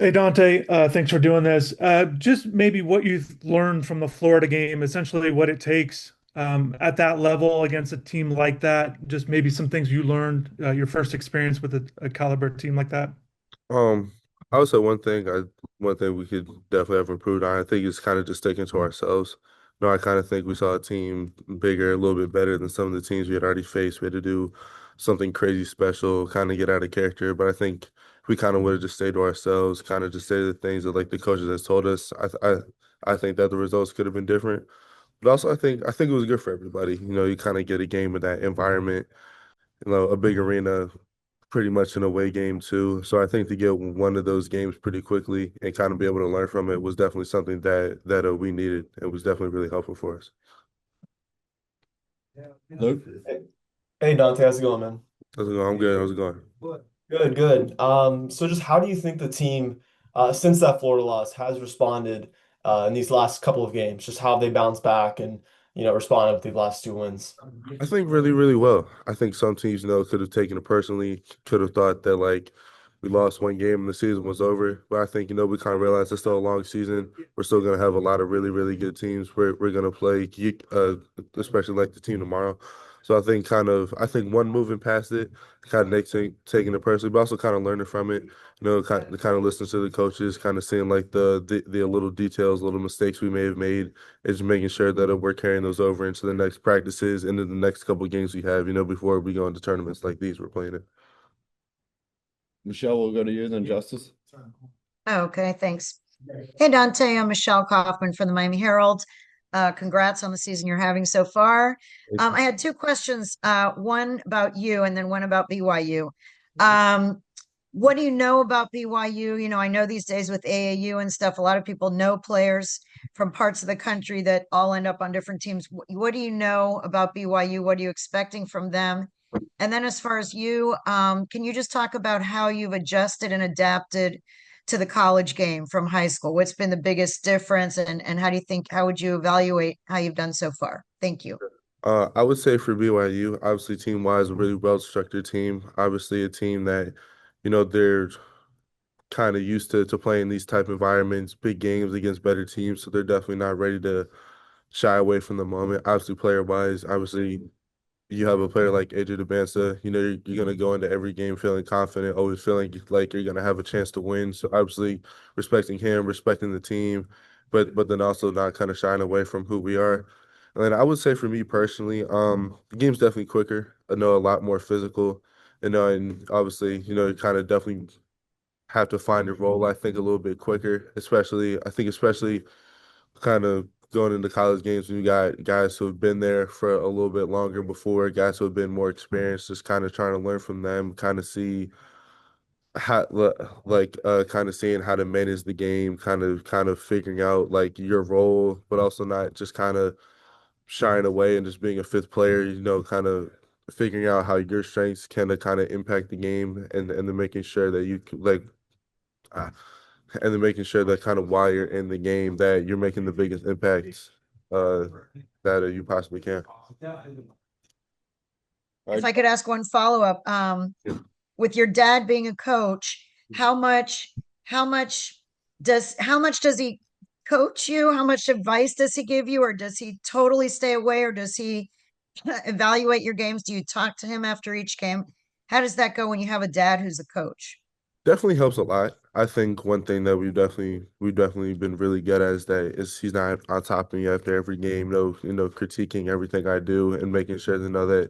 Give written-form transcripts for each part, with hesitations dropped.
Hey Dante, thanks for doing this. Just maybe what you've learned from the Florida game, essentially what it takes at that level against a team like that. Just maybe some things you learned, your first experience with a caliber team like that. Um, I would say one thing we could definitely have improved on, I think is kind of just sticking to ourselves. I kind of think we saw a team bigger, a little bit better than some of the teams we had already faced. We had to do something crazy special, kind of get out of character. But I think if we kind of would have just stayed to ourselves, kind of just say the things that like the coaches has told us. I think that the results could have been different. But also, I think it was good for everybody. You kind of get a game in that environment, a big arena, pretty much an away game too. So I think to get one of those games pretty quickly and kind of be able to learn from it was definitely something that we needed. It was definitely really helpful for us. Luke? Hey Dante, how's it going, man? How's it going? I'm good. How's it going? Good, good. So just how do you think the team, since that Florida loss, has responded in these last couple of games? Just how have they bounced back and responded with the last two wins? I think really, really well. I think some teams, could have taken it personally, could have thought that like we lost one game and the season was over. But I think, we kind of realized it's still a long season. We're still gonna have a lot of really, really good teams. We're gonna play, especially like the team tomorrow. So I think one moving past it, kind of taking it personally, but also kind of learning from it. Kind of listening to the coaches, kind of seeing like the little details, little mistakes we may have made, is just making sure that we're carrying those over into the next practices, into the next couple of games we have, before we go into tournaments like these we're playing in. Michelle, we'll go to you, then Justice. Okay, thanks. Hey, Dante, I'm Michelle Kaufman from the Miami Herald. Congrats on the season you're having so far. I had two questions, one about you and then one about BYU. What do you know about BYU? I know these days with AAU and stuff, a lot of people know players from parts of the country that all end up on different teams. What do you know about BYU? What are you expecting from them? And then as far as you, can you just talk about how you've adjusted and adapted to the college game from high school? What's been the biggest difference and how would you evaluate how you've done so far? Thank you. I would say for BYU, obviously team wise, a really well structured team. Obviously, a team that, they're kind of used to playing these type environments, big games against better teams. So they're definitely not ready to shy away from the moment. Obviously, player wise, obviously you have a player like AJ DeBansa, you're going to go into every game feeling confident, always feeling like you're going to have a chance to win. So obviously respecting him, respecting the team, but then also not kind of shying away from who we are. And then I would say for me personally, the game's definitely quicker. I know a lot more physical, and obviously, you kind of definitely have to find your role, I think, a little bit quicker, especially kind of going into college games when you got guys who have been there for a little bit longer before, guys who have been more experienced, just kind of trying to learn from them, kind of see how kind of seeing how to manage the game, kind of figuring out like your role, but also not just kind of shying away and just being a fifth player, kind of figuring out how your strengths can kind of impact the game and then making sure that you like uh, and then making sure that kind of while you're in the game that you're making the biggest impacts uh, that you possibly can. All If right. I could ask one follow-up, with your dad being a coach, how much, how much does he coach you? How much advice does he give you? Or does he totally stay away? Or does he evaluate your games? Do you talk to him after each game? How does that go when you have a dad who's a coach? Definitely helps a lot. I think one thing that we've definitely been really good at is he's not on top of me after every game, critiquing everything I do and making sure to know that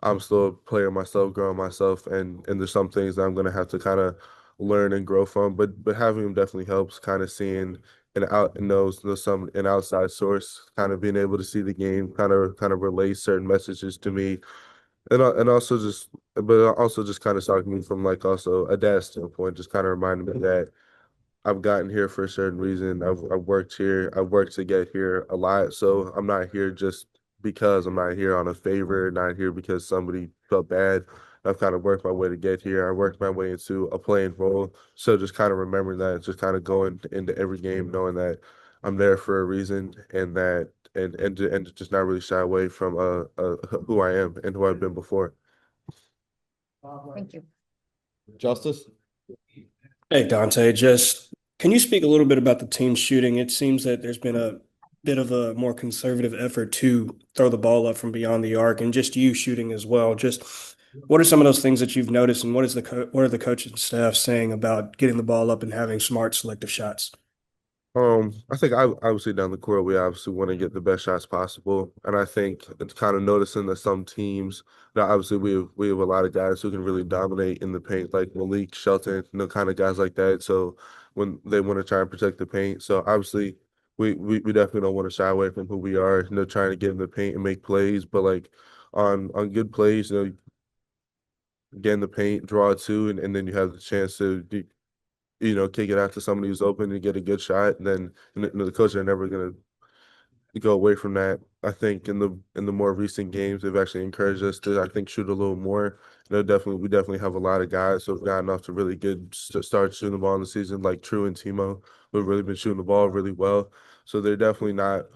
I'm still a player myself, growing myself, and there's some things that I'm gonna have to kind of learn and grow from. But having him definitely helps. Kind of seeing knows some an outside source, kind of being able to see the game, kind of relay certain messages to me, and also just kind of talking to me from like also a dad standpoint, just kind of reminding me that I've gotten here for a certain reason. I've worked here. I've worked to get here a lot. So I'm not here just because I'm not here on a favor, not here because somebody felt bad. I've kind of worked my way to get here. I worked my way into a playing role. So just kind of remembering that, just kind of going into every game knowing that I'm there for a reason and that and to just not really shy away from who I am and who I've been before. Thank you. Justice? Hey, Dante, just can you speak a little bit about the team shooting? It seems that there's been a bit of a more conservative effort to throw the ball up from beyond the arc and just you shooting as well. Just what are some of those things that you've noticed and what are the coaching staff saying about getting the ball up and having smart selective shots? I think I obviously down the court, we obviously want to get the best shots possible, and I think it's kind of noticing that some teams, now obviously we have a lot of guys who can really dominate in the paint, like Malik, Shelton, kind of guys like that. So when they want to try and protect the paint, so obviously we definitely don't want to shy away from who we are, trying to get in the paint and make plays, but like on good plays, get in the paint, draw two, and then you have the chance to kick it out to somebody who's open and get a good shot. And then the coaches are never going to go away from that. I think in the more recent games, they've actually encouraged us to, I think, shoot a little more. We definitely have a lot of guys who've gotten off to really good start shooting the ball in the season, like True and Timo, who've really been shooting the ball really well. So they're definitely not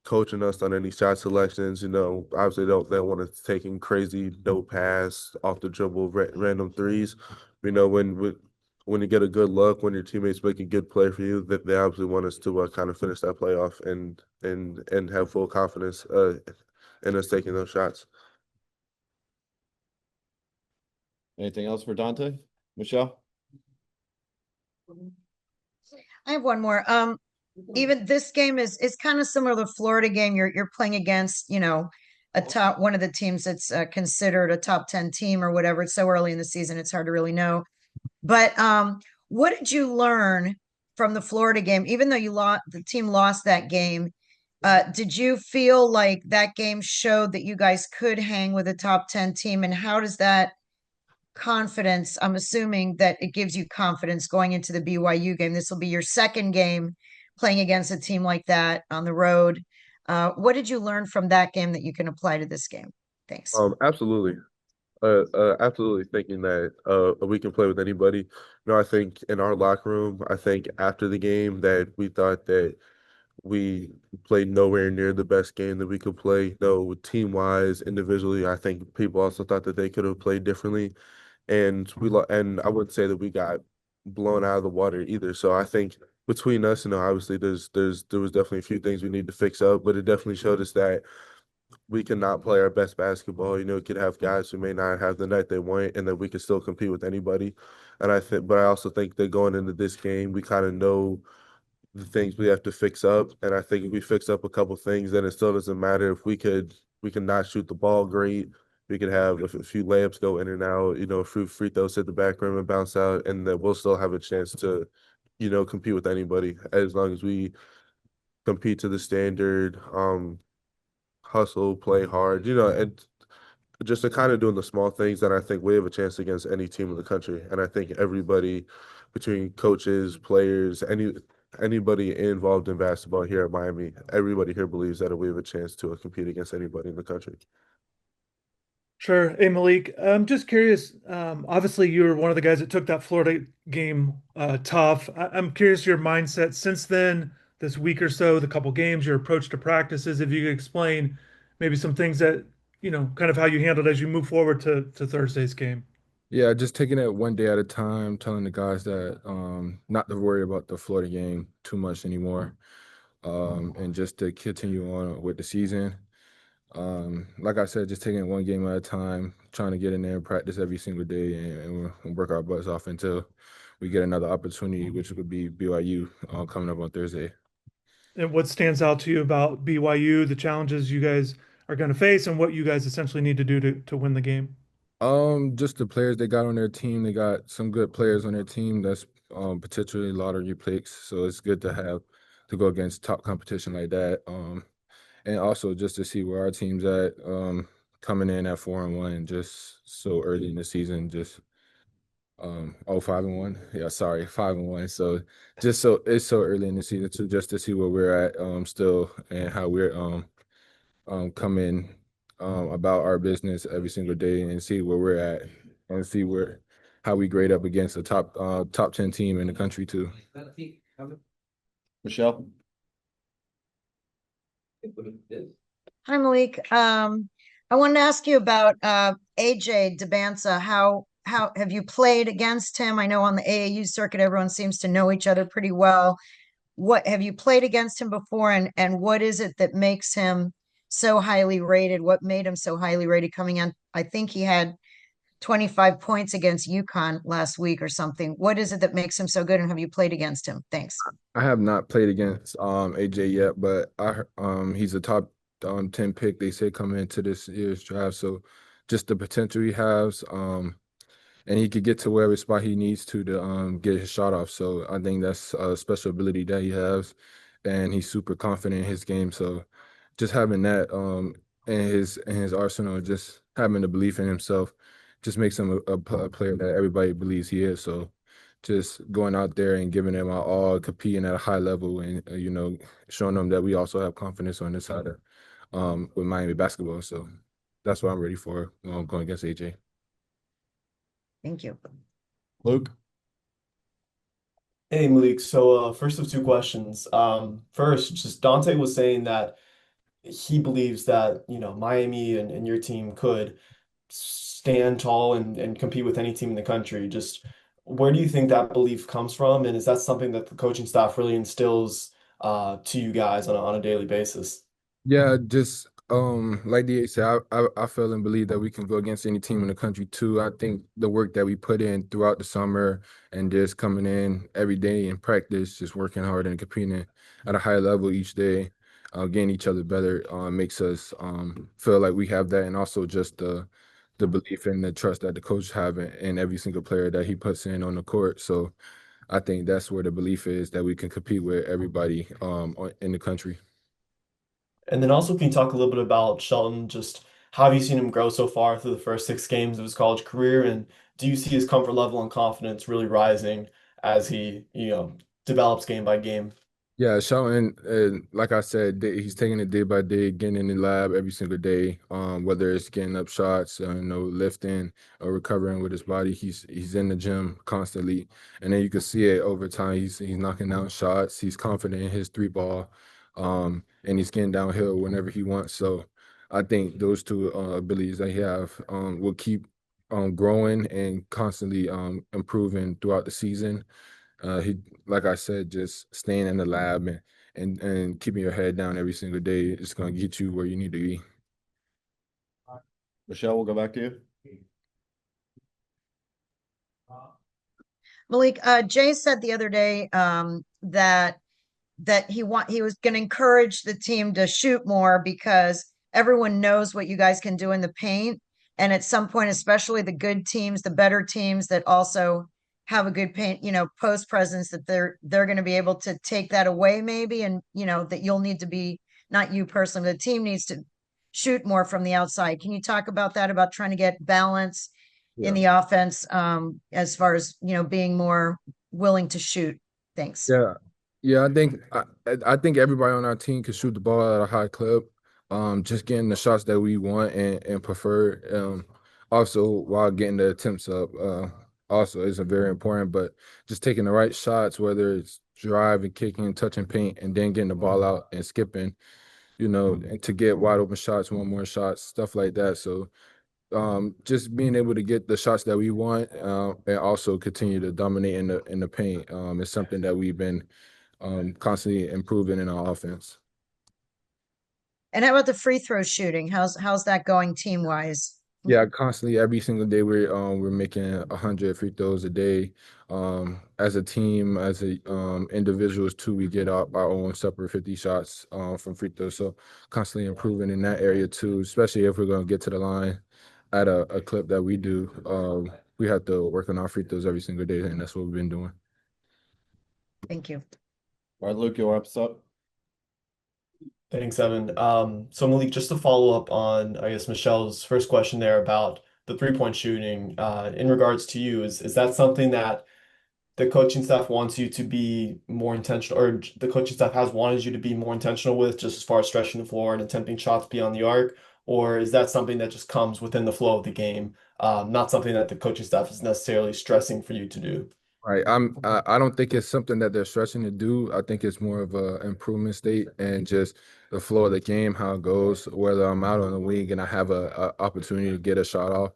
coaching us on any shot selections. Obviously they don't want us taking crazy no pass off the dribble random threes. When you get a good look, when your teammates make a good play for you, that they obviously want us to kind of finish that play off and have full confidence in us taking those shots. Anything else for Dante? Michelle? I have one more. Even this game is kind of similar to the Florida game. You're playing against, a top one of the teams that's considered a top 10 team or whatever. It's so early in the season, it's hard to really know. But what did you learn from the Florida game? Even though the team lost that game, did you feel like that game showed that you guys could hang with a top 10 team? And how does that confidence, I'm assuming that it gives you confidence going into the BYU game? This will be your second game playing against a team like that on the road. What did you learn from that game that you can apply to this game? Thanks. Absolutely. Absolutely thinking that we can play with anybody. I think in our locker room, I think after the game that we thought that we played nowhere near the best game that we could play. No, team wise, individually, I think people also thought that they could have played differently, and and I wouldn't say that we got blown out of the water either. So I think between us, obviously there was definitely a few things we need to fix up, but it definitely showed us that we cannot play our best basketball. Could have guys who may not have the night they want, and that we can still compete with anybody. But I also think that going into this game, we kind of know the things we have to fix up. And I think if we fix up a couple things, then it still doesn't matter if we can not shoot the ball great. We could have a few layups go in and out, a few free throws hit the back rim and bounce out, and that we'll still have a chance to, compete with anybody as long as we compete to the standard, hustle, play hard, and just to kind of doing the small things that I think we have a chance against any team in the country. And I think everybody between coaches, players, anybody involved in basketball here at Miami, everybody here believes that we have a chance to compete against anybody in the country. Sure. Hey, Malik, I'm just curious. Obviously, you were one of the guys that took that Florida game tough. I'm curious your mindset since then, this week or so, the couple games, your approach to practices. If you could explain maybe some things that, kind of how you handled as you move forward to Thursday's game. Yeah, just taking it one day at a time, telling the guys that not to worry about the Florida game too much anymore, and just to continue on with the season. Like I said, just taking it one game at a time, trying to get in there and practice every single day and work our butts off until we get another opportunity, which would be BYU coming up on Thursday. And what stands out to you about BYU, the challenges you guys are going to face, and what you guys essentially need to do to win the game? Just the players they got on their team. They got some good players on their team that's potentially lottery picks. So it's good to have to go against top competition like that. And also just to see where our team's at, coming in at 4-1 and just so early in the season, just 5-1. Yeah, sorry, 5-1. So just so it's so early in the season too, just to see where we're at still and how we're coming about our business every single day and see where we're at and see how we grade up against a top 10 team in the country too. Michelle? Hi, Malik. I wanted to ask you about AJ DeBanza, how how have you played against him? I know on the AAU circuit, everyone seems to know each other pretty well. What have you played against him before, and what is it that makes him so highly rated? What made him so highly rated coming in? I think he had 25 points against UConn last week or something. What is it that makes him so good, and have you played against him? Thanks. I have not played against AJ yet, but he's a top 10 pick, they say, coming into this year's draft. So just the potential he has, and he could get to wherever spot he needs to get his shot off. So I think that's a special ability that he has, and he's super confident in his game. So just having that in his arsenal, just having the belief in himself, just makes him a player that everybody believes he is. So just going out there and giving them our all, competing at a high level, and showing them that we also have confidence on this side of with Miami basketball. So that's what I'm ready for going against AJ. Thank you. Luke? Hey Malik, so first of two questions. First, just Dante was saying that he believes that, Miami and your team could stand tall and compete with any team in the country. Just where do you think that belief comes from? And is that something that the coaching staff really instills to you guys on a daily basis? Yeah, just like DA said, I feel and believe that we can go against any team in the country too. I think the work that we put in throughout the summer and just coming in every day in practice, just working hard and competing at a high level each day, getting each other better, makes us feel like we have that, and also just the belief and the trust that the coach have in every single player that he puts in on the court. So I think that's where the belief is that we can compete with everybody in the country. And then also, can you talk a little bit about Shelton? Just how have you seen him grow so far through the first 6 games of his college career? And do you see his comfort level and confidence really rising as he, develops game by game? Yeah, Shelton, like I said, he's taking it day by day, getting in the lab every single day. Whether it's getting up shots, lifting or recovering with his body, he's in the gym constantly, and then you can see it over time. He's knocking down shots. He's confident in his three ball, and he's getting downhill whenever he wants. So I think those two abilities that he have will keep growing and constantly improving throughout the season. He, like I said, just staying in the lab and keeping your head down every single day is going to get you where you need to be. Michelle, we'll go back to you. Malik, Jay said the other day that he was going to encourage the team to shoot more because everyone knows what you guys can do in the paint. And at some point, especially the good teams, the better teams that also have a good paint, post presence, that they're going to be able to take that away maybe. And, that you'll need to be, not you personally, the team needs to shoot more from the outside. Can you talk about that, about trying to get balance in the offense, as far as, being more willing to shoot? Thanks. Yeah, yeah. I think everybody on our team can shoot the ball at a high clip. Just getting the shots that we want and prefer. Also while getting the attempts up. Also is a very important. But just taking the right shots, whether it's driving, kicking, touching paint, and then getting the ball out and skipping. And to get wide open shots, one more shots, stuff like that. So just being able to get the shots that we want and also continue to dominate in the paint is something that we've been constantly improving in our offense. And how about the free throw shooting? How's that going team wise? Yeah, constantly every single day we're making 100 free throws a day. As a team, as a individuals too, we get our own separate 50 shots from free throws. So constantly improving in that area too, especially if we're going to get to the line at a clip that we do. We have to work on our free throws every single day, and that's what we've been doing. Thank you. All right, Luke, you'll wrap us up. Thanks, Evan. So Malik, just to follow up on, I guess, Michelle's first question there about the three-point shooting, in regards to you, is that something that the coaching staff wants you to be more intentional, or the coaching staff has wanted you to be more intentional with, just as far as stretching the floor and attempting shots beyond the arc? Or is that something that just comes within the flow of the game, not something that the coaching staff is necessarily stressing for you to do? Right. I don't think it's something that they're stretching to do. I think it's more of a improvement state and just the flow of the game, how it goes, whether I'm out on the wing and I have a opportunity to get a shot off.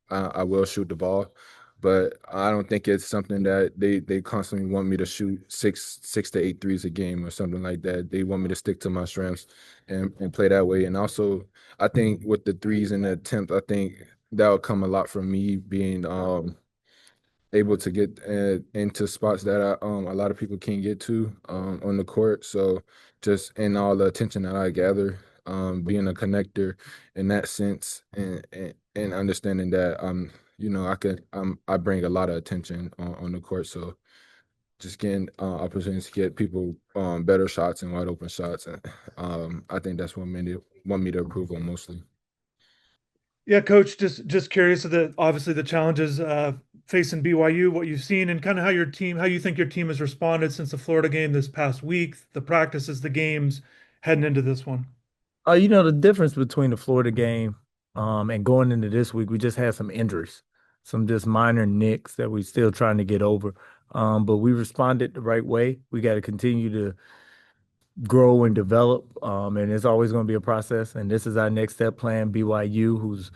I will shoot the ball, but I don't think it's something that they constantly want me to shoot six to eight threes a game or something like that. They want me to stick to my strengths and play that way. And also, I think with the threes and the attempt, I think that'll come a lot from me being able to get into spots that a lot of people can't get to on the court. So just in all the attention that I gather, being a connector in that sense, and understanding that I bring a lot of attention on the court. So just getting opportunities to get people better shots and wide open shots, and I think that's what made it want me to improve on mostly. Yeah, coach, just curious of the obviously the challenges facing BYU, what you've seen, and kind of how you think your team has responded since the Florida game this past week, the practices, the games heading into this one. The difference between the Florida game and going into this week, we just had some injuries, some just minor nicks that we're still trying to get over. But we responded the right way. We got to continue to grow and develop, and it's always going to be a process. And this is our next step plan, BYU, who's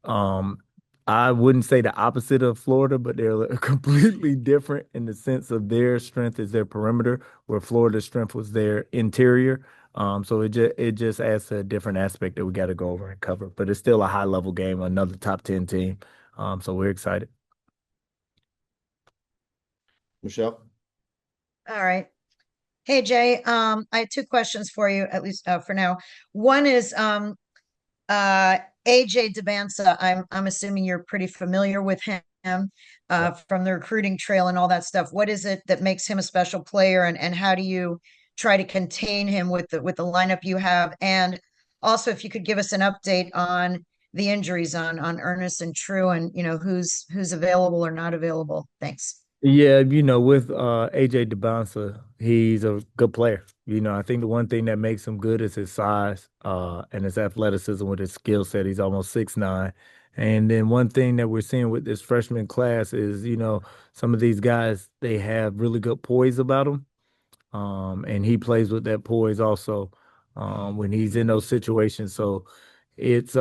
um, I wouldn't say the opposite of Florida, but they're completely different in the sense of their strength is their perimeter, where Florida's strength was their interior. So it just adds to a different aspect that we got to go over and cover. But it's still a high level game, another top 10 team. So we're excited. Michelle? All right. Hey, Jay, I had two questions for you, at least for now. One is AJ Debansa. I'm assuming you're pretty familiar with him from the recruiting trail and all that stuff. What is it that makes him a special player, and how do you try to contain him with the lineup you have? And also, if you could give us an update on the injuries on Ernest and True, and who's available or not available. Thanks. Yeah, with AJ DeBonsa, he's a good player. I think the one thing that makes him good is his size and his athleticism with his skill set. He's almost 6'9". And then one thing that we're seeing with this freshman class is, some of these guys, they have really good poise about them. And he plays with that poise also when he's in those situations. So it's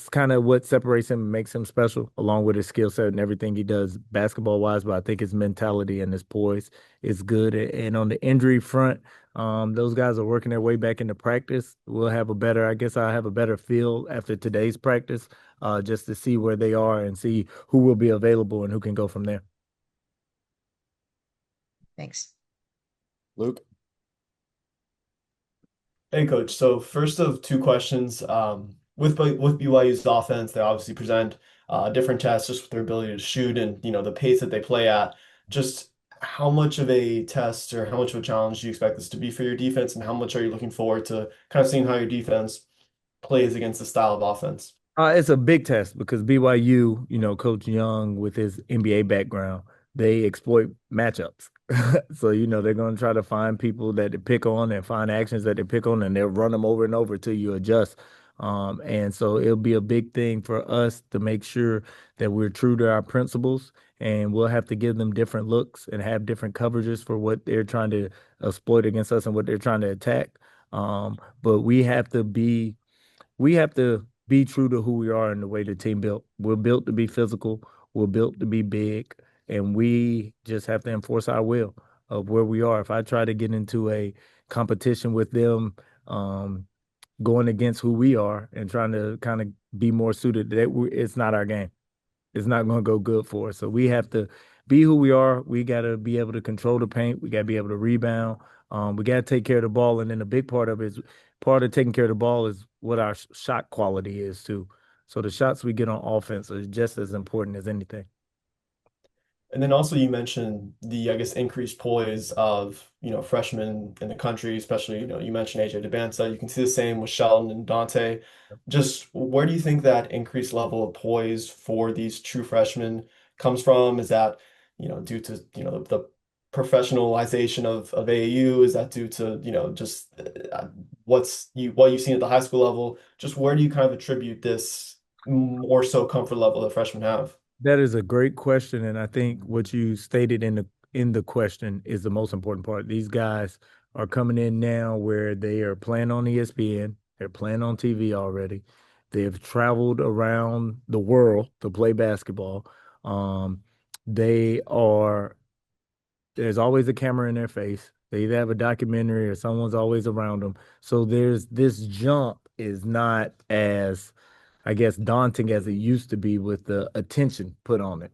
kind of what separates him and makes him special, along with his skill set and everything he does basketball wise. But I think his mentality and his poise is good. And on the injury front, those guys are working their way back into practice. I guess I'll have a better feel after today's practice, just to see where they are and see who will be available and who can go from there. Thanks. Luke? Hey, coach. So first of two questions. With BYU's offense, they obviously present different tests just with their ability to shoot and the pace that they play at. Just how much of a test or how much of a challenge do you expect this to be for your defense, and how much are you looking forward to kind of seeing how your defense plays against the style of offense? It's a big test because BYU, Coach Young with his NBA background, they exploit matchups. So, they're going to try to find people that they pick on and find actions that they pick on, and they'll run them over and over till you adjust. And so it'll be a big thing for us to make sure that we're true to our principles, and we'll have to give them different looks and have different coverages for what they're trying to exploit against us and what they're trying to attack. But we have to be true to who we are and the way the team built. We're built to be physical. We're built to be big, and we just have to enforce our will of where we are. If I try to get into a competition with them, going against who we are and trying to kind of be more suited, it's not our game. It's not going to go good for us. So we have to be who we are. We got to be able to control the paint. We got to be able to rebound. We got to take care of the ball. And then a big part of it is part of taking care of the ball is what our shot quality is too. So the shots we get on offense are just as important as anything. And then also you mentioned the, I guess, increased poise of, freshmen in the country, especially, you mentioned AJ Debansa. You can see the same with Sheldon and Dante. Just where do you think that increased level of poise for these true freshmen comes from? Is that, due to, the professionalization of AAU? Is that due to, just what you've seen at the high school level? Just where do you kind of attribute this more so comfort level that freshmen have? That is a great question, and I think what you stated in the question is the most important part. These guys are coming in now where they are playing on ESPN, they're playing on TV already, They've traveled around the world to play basketball. Um, they are there's always a camera in their face. They either have a documentary or someone's always around them. So there's this jump is not as, I guess, daunting as it used to be with the attention put on it.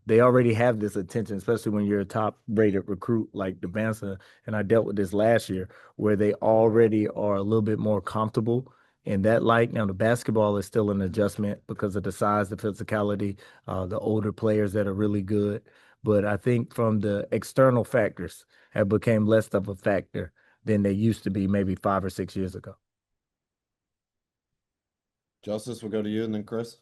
They already have this attention, especially when you're a top-rated recruit like Devanza, and I dealt with this last year, where they already are a little bit more comfortable in that light. Now, the basketball is still an adjustment because of the size, the physicality, the older players that are really good. But I think from the external factors have become less of a factor than they used to be maybe 5 or 6 years ago. Justice, we'll go to you and then Chris.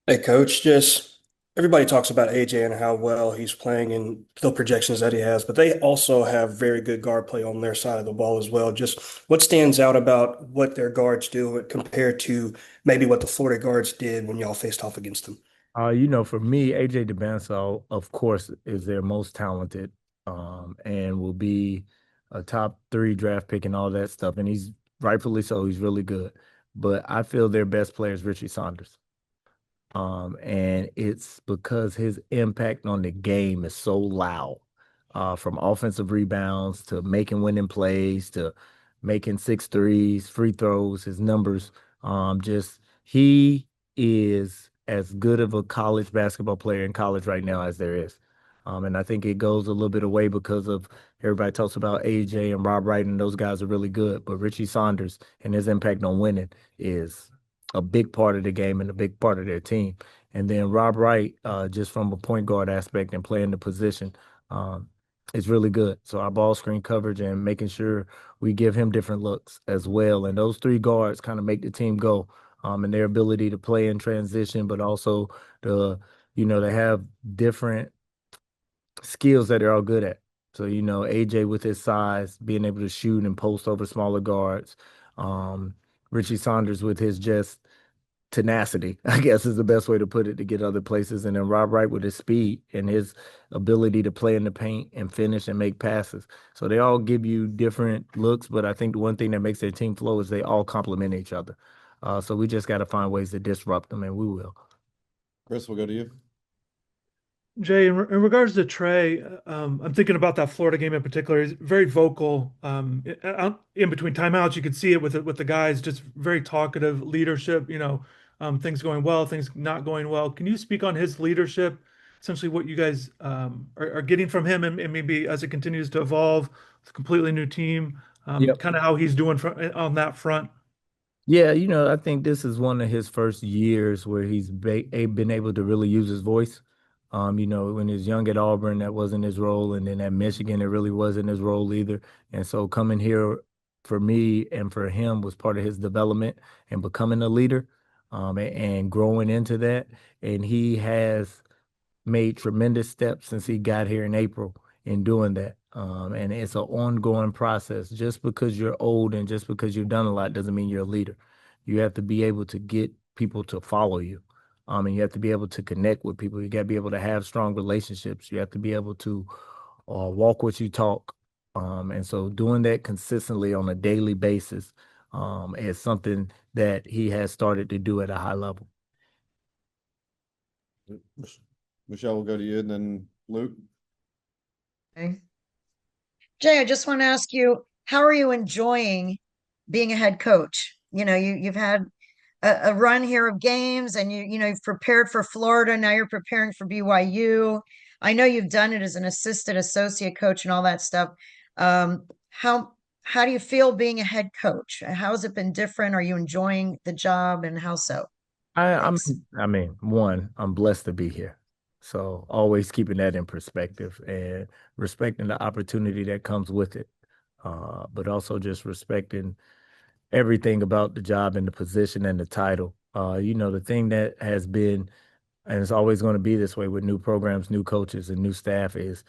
Hey, coach, just everybody talks about AJ and how well he's playing and the projections that he has, but they also have very good guard play on their side of the ball as well. Just what stands out about what their guards do compared to maybe what the Florida guards did when y'all faced off against them? For me, AJ DeBanso, of course, is their most talented, and will be a top 3 draft pick and all that stuff. And he's rightfully so. He's really good. But I feel their best player is Richie Saunders. And it's because his impact on the game is so loud, from offensive rebounds to making winning plays to making 6 threes, free throws, his numbers. Just he is as good of a college basketball player in college right now as there is. And I think it goes a little bit away because of everybody talks about AJ and Rob Wright, and those guys are really good. But Richie Saunders and his impact on winning is a big part of the game and a big part of their team. And then Rob Wright, just from a point guard aspect and playing the position, um, is really good. So our ball screen coverage and making sure we give him different looks as well. And those 3 guards kind of make the team go, and their ability to play in transition, but also they have different skills that they're all good at. So, AJ with his size, being able to shoot and post over smaller guards. Richie Saunders with his just tenacity, I guess is the best way to put it, to get other places. And then Rob Wright with his speed and his ability to play in the paint and finish and make passes. So they all give you different looks, but I think the one thing that makes their team flow is they all complement each other. So we just got to find ways to disrupt them, and we will. Chris, we'll go to you. Jay, in regards to Trey, I'm thinking about that Florida game in particular. He's very vocal. In between timeouts, you could see it with the guys, just very talkative leadership. Things going well, things not going well. Can you speak on his leadership, essentially what you guys are getting from him, and maybe as it continues to evolve, it's a completely new team, Yep. kind of how he's doing on that front? Yeah, I think this is one of his first years where he's been able to really use his voice. When he was young at Auburn, that wasn't his role, and then at Michigan, it really wasn't his role either. And so coming here for me and for him was part of his development and becoming a leader, and growing into that. And he has made tremendous steps since he got here in April in doing that. And it's an ongoing process. Just because you're old and just because you've done a lot doesn't mean you're a leader. You have to be able to get people to follow you. And you have to be able to connect with people. You got to be able to have strong relationships. You have to be able to walk what you talk. And so doing that consistently on a daily basis is something that he has started to do at a high level. Michelle, we'll go to you and then Luke. Okay. Jay, I just want to ask you, how are you enjoying being a head coach? You've had a run here of games, and you've prepared for Florida. Now you're preparing for BYU. I know you've done it as an assistant associate coach and all that stuff. How do you feel being a head coach? How has it been different? Are you enjoying the job, and how so? Thanks. I'm blessed to be here. So always keeping that in perspective and respecting the opportunity that comes with it. But also just respecting everything about the job and the position and the title. The thing that has been, and it's always going to be this way with new programs, new coaches, and new staff is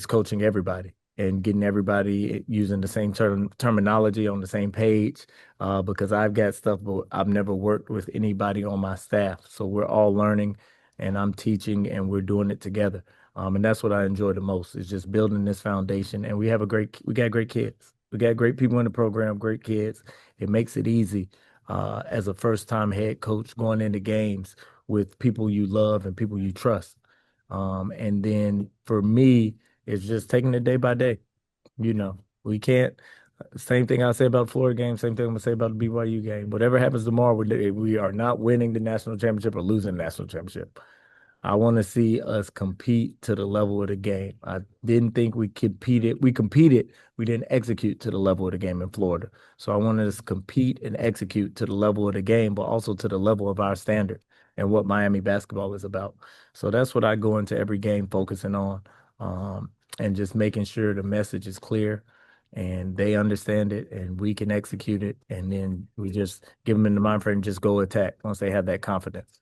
coaching everybody and getting everybody using the same terminology on the same page. Because I've got stuff, but I've never worked with anybody on my staff, so we're all learning, and I'm teaching, and we're doing it together. And that's what I enjoy the most, is just building this foundation. And we got great kids. We got great people in the program, great kids. It makes it easy as a first-time head coach going into games with people you love and people you trust. And then for me, it's just taking it day by day. We can't. Same thing I say about the Florida game. Same thing I'm gonna say about the BYU game. Whatever happens tomorrow, we are not winning the national championship or losing the national championship. I want to see us compete to the level of the game. I didn't think we competed. We competed. We didn't execute to the level of the game in Florida. So I wanted us to compete and execute to the level of the game, but also to the level of our standard and what Miami basketball is about. So that's what I go into every game focusing on, and just making sure the message is clear and they understand it and we can execute it. And then we just give them in the mind frame, just go attack once they have that confidence.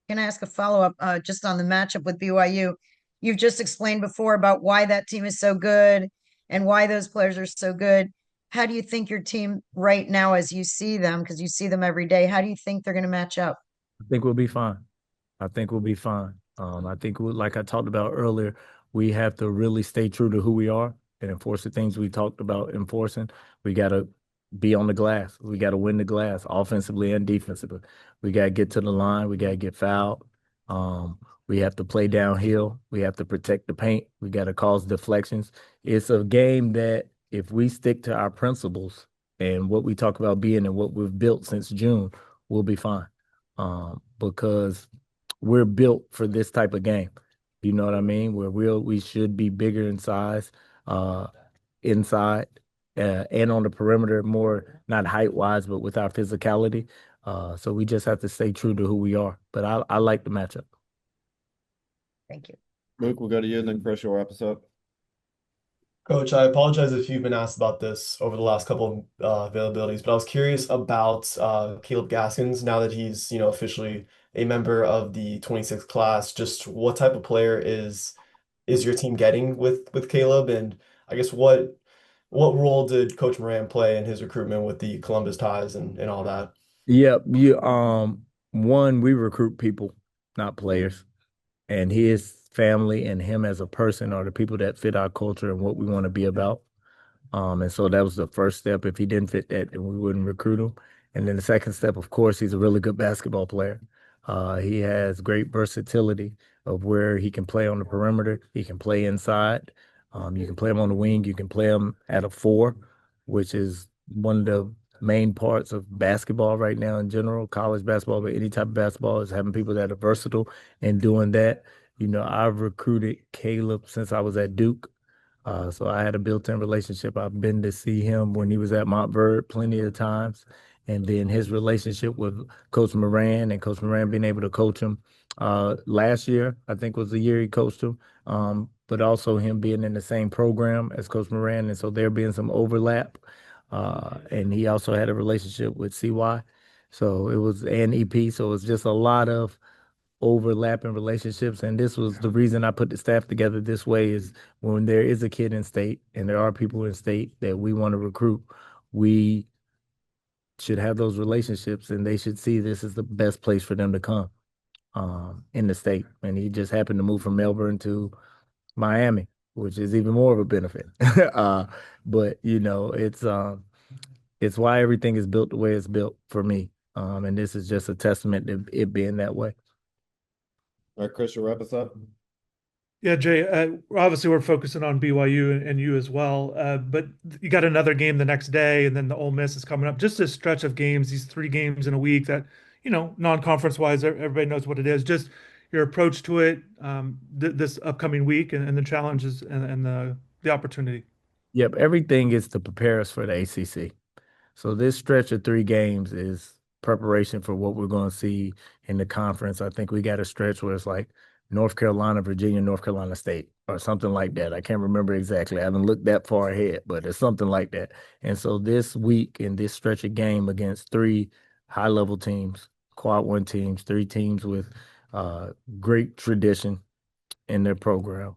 Can I ask a follow-up just on the matchup with BYU? You've just explained before about why that team is so good and why those players are so good. How do you think your team right now, as you see them, because you see them every day, how do you think they're going to match up? I think we'll be fine. I think we'll be fine. I think, like I talked about earlier, we have to really stay true to who we are and enforce the things we talked about enforcing. We got to be on the glass. We got to win the glass offensively and defensively. We got to get to the line. We got to get fouled. We have to play downhill. We have to protect the paint. We got to cause deflections. It's a game that if we stick to our principles and what we talk about being and what we've built since June, we'll be fine. Because we're built for this type of game. You know what I mean? We should be bigger in size, inside, and on the perimeter, more not height wise, but with our physicality. So we just have to stay true to who we are. But I like the matchup. Thank you. Luke, we'll go to you, and then Chris, you'll wrap us up. Coach, I apologize if you've been asked about this over the last couple of availabilities, but I was curious about Caleb Gaskins now that he's, officially a member of the 26th class. Just what type of player is your team getting with Caleb, and I guess what role did Coach Moran play in his recruitment with the Columbus ties and all that? Yep. One, we recruit people, not players. And his family and him as a person are the people that fit our culture and what we want to be about. And so that was the first step. If he didn't fit that, then we wouldn't recruit him. And then the second step, of course, he's a really good basketball player. He has great versatility of where he can play on the perimeter. He can play inside. You can play him on the wing. You can play him at a four, which is one of the main parts of basketball right now in general, college basketball, but any type of basketball is having people that are versatile and doing that. I've recruited Caleb since I was at Duke. So I had a built-in relationship. I've been to see him when he was at Montverde plenty of times. And then his relationship with Coach Moran and Coach Moran being able to coach him last year, I think was the year he coached him. But also him being in the same program as Coach Moran. And so there being some overlap. And he also had a relationship with CY. So it was an EP. So it's just a lot of overlapping relationships. And this was the reason I put the staff together this way is when there is a kid in state and there are people in state that we want to recruit, we should have those relationships and they should see this is the best place for them to come in the state. And he just happened to move from Melbourne to Miami, which is even more of a benefit. But it's why everything is built the way it's built for me. And this is just a testament to it being that way. All right, Chris, you'll wrap us up. Yeah, Jay, obviously we're focusing on BYU and you as well, but you got another game the next day, and then the Ole Miss is coming up. Just a stretch of games, these 3 games in a week that, non-conference wise, everybody knows what it is. Just your approach to it, this upcoming week, and the challenges and the opportunity. Yep, everything is to prepare us for the ACC. So this stretch of 3 games is preparation for what we're going to see in the conference. I think we got a stretch where it's like North Carolina, Virginia, North Carolina State, or something like that. I can't remember exactly. I haven't looked that far ahead, but it's something like that. And so this week in this stretch of game against 3 high-level teams, quad one teams, 3 teams with great tradition in their program.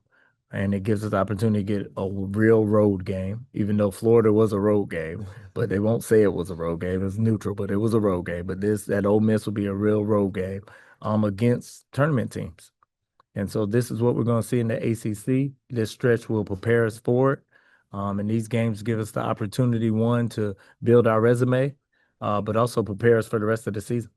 And it gives us the opportunity to get a real road game, even though Florida was a road game, but they won't say it was a road game. It's neutral, but it was a road game. But that Ole Miss will be a real road game against tournament teams. And so this is what we're going to see in the ACC. This stretch will prepare us for it. And these games give us the opportunity, one, to build our resume, but also prepare us for the rest of the season.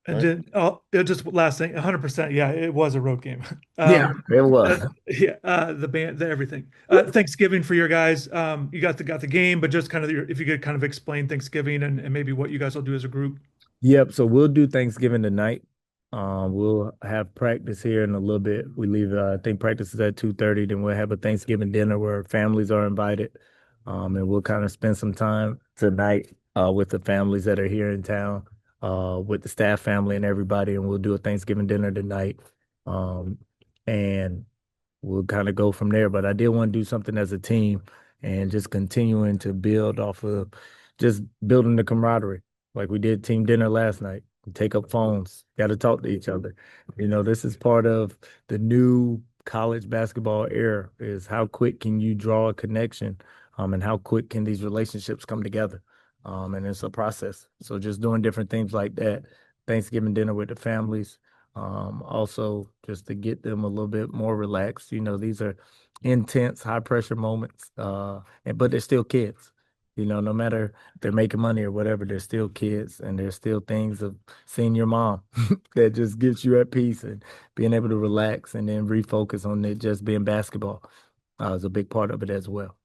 And Right. then, just last thing, 100%. Yeah, it was a road game. Yeah, it was. Yeah, the band, the everything. Thanksgiving for your guys. You got the game, but just kind of if you could kind of explain Thanksgiving and maybe what you guys will do as a group. Yep. So we'll do Thanksgiving tonight. We'll have practice here in a little bit. We leave, I think practice is at 2:30. Then we'll have a Thanksgiving dinner where families are invited. And we'll kind of spend some time tonight with the families that are here in town, with the staff family and everybody. And we'll do a Thanksgiving dinner tonight. Um, and we'll kind of go from there. But I did want to do something as a team and just continuing to build off of just building the camaraderie. Like we did team dinner last night. Take up phones, got to talk to each other. This is part of the new college basketball era is how quick can you draw a connection, and how quick can these relationships come together. And it's a process. So just doing different things like that. Thanksgiving dinner with the families, also just to get them a little bit more relaxed. These are intense, high pressure moments, but they're still kids. No matter if they're making money or whatever, they're still kids, and there's still things of seeing your mom that just gets you at peace and being able to relax and then refocus on it just being basketball is a big part of it as well.